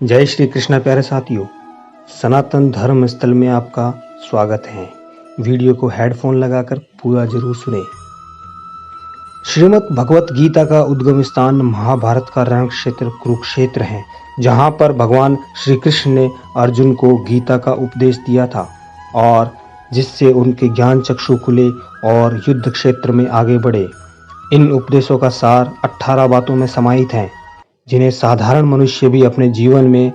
जय श्री कृष्ण प्यारे साथियों, सनातन धर्म स्थल में आपका स्वागत है। वीडियो को हेडफोन लगाकर पूरा जरूर सुने। श्रीमद् भगवत गीता का उद्गम स्थान महाभारत का रण क्षेत्र कुरुक्षेत्र है, जहां पर भगवान श्री कृष्ण ने अर्जुन को गीता का उपदेश दिया था और जिससे उनके ज्ञान चक्षु खुले और युद्ध क्षेत्र में आगे बढ़े। इन उपदेशों का सार 18 बातों में समाहित है, जिन्हें साधारण मनुष्य भी अपने जीवन में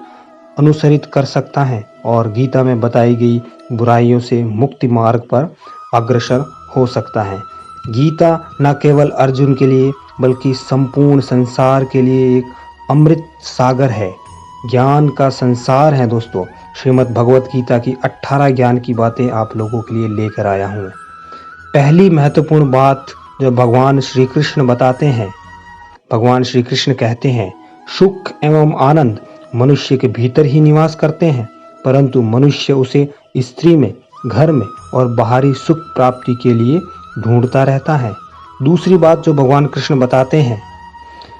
अनुसरित कर सकता है और गीता में बताई गई बुराइयों से मुक्ति मार्ग पर अग्रसर हो सकता है। गीता न केवल अर्जुन के लिए बल्कि संपूर्ण संसार के लिए एक अमृत सागर है, ज्ञान का संसार है। दोस्तों, श्रीमद् भगवत गीता की 18 ज्ञान की बातें आप लोगों के लिए लेकर आया हूँ। पहली महत्वपूर्ण बात जो भगवान श्री कृष्ण बताते हैं, भगवान श्री कृष्ण कहते हैं, सुख एवं आनंद मनुष्य के भीतर ही निवास करते हैं, परंतु मनुष्य उसे स्त्री में, घर में और बाहरी सुख प्राप्ति के लिए ढूंढता रहता है। दूसरी बात जो भगवान कृष्ण बताते हैं,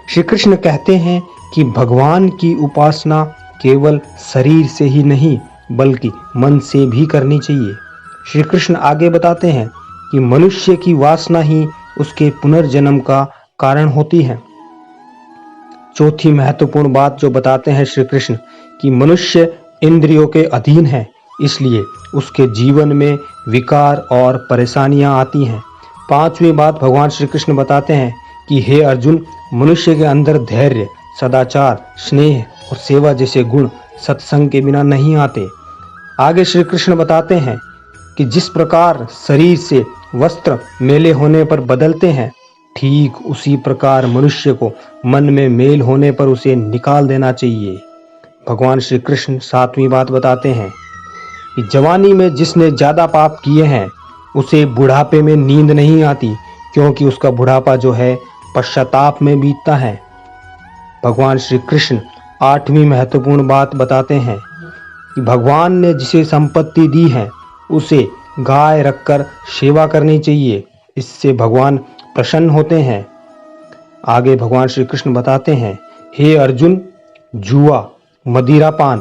श्री कृष्ण कहते हैं कि भगवान की उपासना केवल शरीर से ही नहीं बल्कि मन से भी करनी चाहिए। श्री कृष्ण आगे बताते हैं कि मनुष्य की वासना ही उसके पुनर्जन्म का कारण होती है। चौथी महत्वपूर्ण बात जो बताते हैं श्री कृष्ण कि मनुष्य इंद्रियों के अधीन है, इसलिए उसके जीवन में विकार और परेशानियां आती हैं। पांचवी बात भगवान श्री कृष्ण बताते हैं कि हे अर्जुन, मनुष्य के अंदर धैर्य, सदाचार, स्नेह और सेवा जैसे गुण सत्संग के बिना नहीं आते। आगे श्री कृष्ण बताते हैं कि जिस प्रकार शरीर से वस्त्र मेले होने पर बदलते हैं, ठीक उसी प्रकार मनुष्य को मन में मेल होने पर उसे निकाल देना चाहिए। भगवान श्री कृष्ण सातवीं बात बताते हैं कि जवानी में जिसने ज्यादा पाप किए हैं उसे बुढ़ापे में नींद नहीं आती, क्योंकि उसका बुढ़ापा जो है पश्चाताप में बीतता है। भगवान श्री कृष्ण आठवीं महत्वपूर्ण बात बताते हैं कि भगवान ने जिसे संपत्ति दी है उसे गाय रखकर सेवा करनी चाहिए, इससे भगवान प्रसन्न होते हैं। आगे भगवान श्री कृष्ण बताते हैं, हे अर्जुन, जुआ, मदिरापान,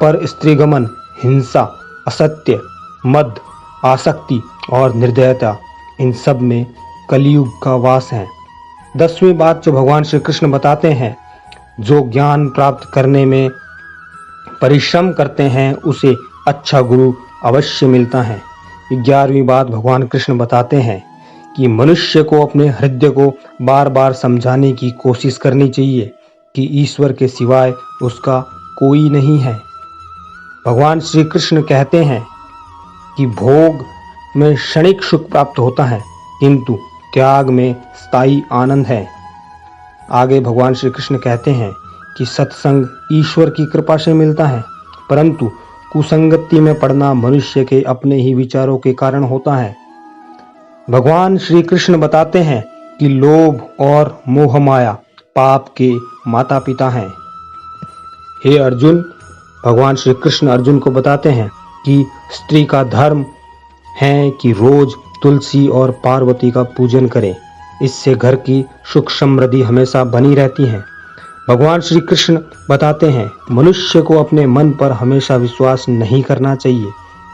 पर स्त्रीगमन, हिंसा, असत्य, मद, आसक्ति और निर्दयता, इन सब में कलयुग का वास है। 10वीं बात जो भगवान श्री कृष्ण बताते हैं, जो ज्ञान प्राप्त करने में परिश्रम करते हैं उसे अच्छा गुरु अवश्य मिलता है। 11वीं बात भगवान कृष्ण बताते हैं कि मनुष्य को अपने हृदय को बार बार समझाने की कोशिश करनी चाहिए कि ईश्वर के सिवाय उसका कोई नहीं है। भगवान श्री कृष्ण कहते हैं कि भोग में क्षणिक सुख प्राप्त होता है, किंतु त्याग में स्थायी आनंद है। आगे भगवान श्री कृष्ण कहते हैं कि सत्संग ईश्वर की कृपा से मिलता है, परंतु कुसंगति में पड़ना मनुष्य के अपने ही विचारों के कारण होता है। भगवान श्री कृष्ण बताते हैं कि लोभ और मोह माया पाप के माता पिता हैं। हे अर्जुन, भगवान श्री कृष्ण अर्जुन को बताते हैं कि स्त्री का धर्म है कि रोज तुलसी और पार्वती का पूजन करे, इससे घर की सुख समृद्धि हमेशा बनी रहती है। भगवान श्री कृष्ण बताते हैं मनुष्य को अपने मन पर हमेशा विश्वास नहीं करना चाहिए,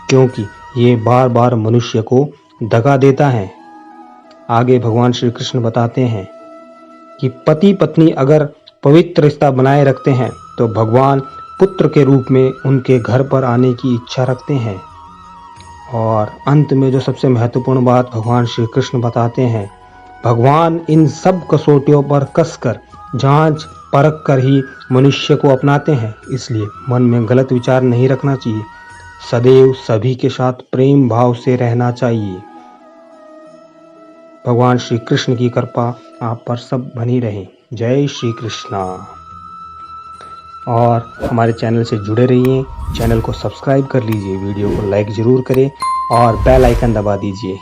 क्योंकि ये बार बार मनुष्य को दगा देता है। आगे भगवान श्री कृष्ण बताते हैं कि पति पत्नी अगर पवित्र रिश्ता बनाए रखते हैं तो भगवान पुत्र के रूप में उनके घर पर आने की इच्छा रखते हैं। और अंत में जो सबसे महत्वपूर्ण बात भगवान श्री कृष्ण बताते हैं, भगवान इन सब कसौटियों पर कसकर जांच परख कर ही मनुष्य को अपनाते हैं, इसलिए मन में गलत विचार नहीं रखना चाहिए। सदैव सभी के साथ प्रेम भाव से रहना चाहिए। भगवान श्री कृष्ण की कृपा आप पर सब बनी रहे। जय श्री कृष्णा। और हमारे चैनल से जुड़े रहिए, चैनल को सब्सक्राइब कर लीजिए, वीडियो को लाइक ज़रूर करें और बेल आइकन दबा दीजिए।